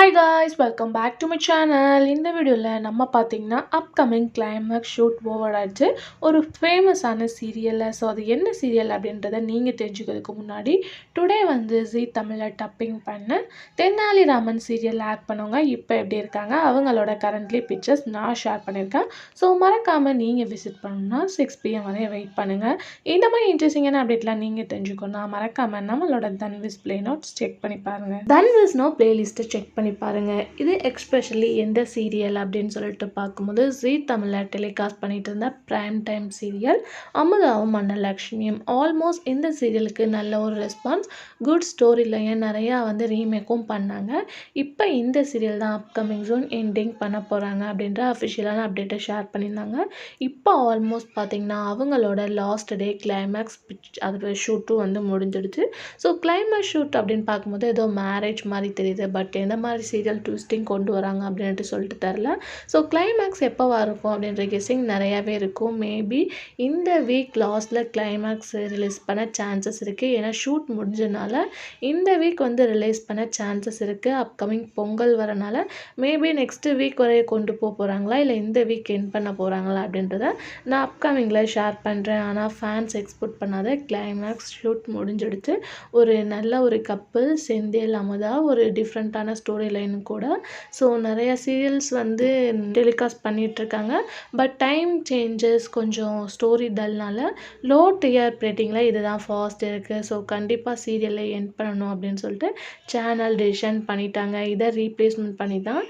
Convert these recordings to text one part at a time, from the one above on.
Hi guys welcome back to my channel. இந்த வீடியோவில் நம்ம பார்த்தீங்கன்னா அப்கமிங் கிளைமேக்ஸ் ஷூட் ஓவர் ஆயிடுச்சு ஒரு ஃபேமஸான சீரியலில். ஸோ அது என்ன சீரியல் அப்படின்றத நீங்கள் தெரிஞ்சுக்கிறதுக்கு முன்னாடி டுடே வந்து ஜீ தமிழில் டப்பிங் பண்ண தென்னாலிராமன் சீரியல் ஆக்ட் பண்ணவங்க இப்போ எப்படி இருக்காங்க, அவங்களோட கரண்ட்லி பிக்சர்ஸ் நான் ஷேர் பண்ணியிருக்கேன். ஸோ மறக்காமல் நீங்கள் விசிட் பண்ணணும்னா 6 PM வரைய வெயிட் பண்ணுங்கள். இந்த மாதிரி இன்ட்ரெஸ்டிங்கான அப்டேட்லாம் நீங்கள் தெரிஞ்சுக்கணும்னா மறக்காமல் நம்மளோட தன்விஸ் ப்ளே நோட்ஸ் செக் பண்ணி பாருங்கள். தன்விஸ் நோ பிளேலிஸ்ட்டை செக் பண்ணி பாருங்கள். இது எக்ஸ்பெஷலி எந்த சீரியல் அப்படின்னு சொல்லிட்டு பார்க்கும்போது ஜீ தமிழில் டெலிகாஸ்ட் பண்ணிட்டு இருந்த ப்ரைம் டைம் சீரியல் அமுதாவும் அன்னலக்ஷ்மியும். ஆல்மோஸ்ட் இந்த சீரியலுக்கு நல்ல ஒரு ரெஸ்பான்ஸ், குட் ஸ்டோரி லைன், நிறையா வந்து ரீமேக்கும் பண்ணாங்க. இப்போ இந்த சீரியல் தான் அப்கமிங் ஜூன் எண்டிங் பண்ண போகிறாங்க அப்படின்ற அஃபிஷியலான அப்டேட்டை ஷேர் பண்ணியிருந்தாங்க. இப்போ ஆல்மோஸ்ட் பார்த்திங்கன்னா அவங்களோட லாஸ்ட் டே கிளைமேக்ஸ் அது ஷூட்டும் வந்து முடிஞ்சிடுச்சு. ஸோ கிளைமேக்ஸ் ஷூட் அப்படின்னு பார்க்கும்போது ஏதோ மேரேஜ் மாதிரி தெரியுது. பட் எந்த மாதிரி சீரியல் ட்விஸ்டிங் கொண்டு வராங்க அப்படின்ட்டு சொல்லிட்டு தரல. ஸோ கிளைமேக்ஸ் எப்போவா இருக்கும் அப்படின்ற கெஸ்ஸிங் நிறையாவே இருக்கும். மேபி இந்த வீக் லாஸ்ட்டில் கிளைமேக்ஸ் ரிலீஸ் பண்ண சான்சஸ் இருக்குது. ஏன்னா ஷூட் முடிஞ்சனால இந்த வீக் வந்து ரிலீஸ் பண்ண சான்சஸ் இருக்குது. அப்கமிங் பொங்கல் வரனால மேபி நெக்ஸ்ட்டு வீக் வரைய கொண்டு போகிறாங்களா இல்லை இந்த வீக் என் பண்ண போகிறாங்களா அப்படின்றத நான் அப்கமிங்கில் ஷேர் பண்ணுறேன். ஆனால் ஃபேன்ஸ் எக்ஸ்பெக்ட் பண்ணாத கிளைமேக்ஸ் ஷூட் முடிஞ்சிடுச்சு. ஒரு நல்ல ஒரு கப்பிள் செந்தில் அமுதா, ஒரு டிஃப்ரெண்ட்டான ஸ்டோரி லைன் கூட. ஸோ நிறைய சீரியல்ஸ் வந்து டெலிகாஸ்ட் பண்ணிகிட்ருக்காங்க. பட் டைம் சேஞ்சஸ் கொஞ்சம் ஸ்டோரி டல்னால லோ டிஆர்பி ரேட்டிங்கில் இதுதான் ஃபாஸ்ட் இருக்குது. ஸோ கண்டிப்பாக சீரியலை எண்ட் பண்ணணும் அப்படின்னு சொல்லிட்டு சேனல் டிசிஷன் பண்ணிட்டாங்க. இதை ரீப்ளேஸ்மெண்ட் பண்ணி தான்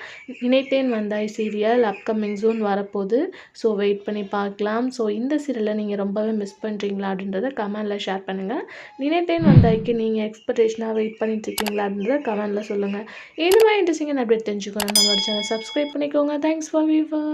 நினைத்தேன் வந்தாய் சீரியல் அப்கமிங் ஜூன் வரப்போகுது. ஸோ வெயிட் பண்ணி பார்க்கலாம். ஸோ இந்த சீரியலை நீங்கள் ரொம்பவே மிஸ் பண்ணுறீங்களா அப்படின்றத கமெண்டில் ஷேர் பண்ணுங்கள். நினைத்தேன் வந்தாய்க்கு நீங்கள் எக்ஸ்பெக்டேஷனாக வெயிட் பண்ணிட்டுருக்கீங்களா அப்படின்றத கமெண்டில் சொல்லுங்கள். இந்த மாதிரி இன்ட்ரெஸ்டிங்கான அப்டேட் தெரிஞ்சுக்கணும் நம்மளோட சேனல் சப்ஸ்கிரைப் பண்ணிக்கோங்க. Thanks for viewer.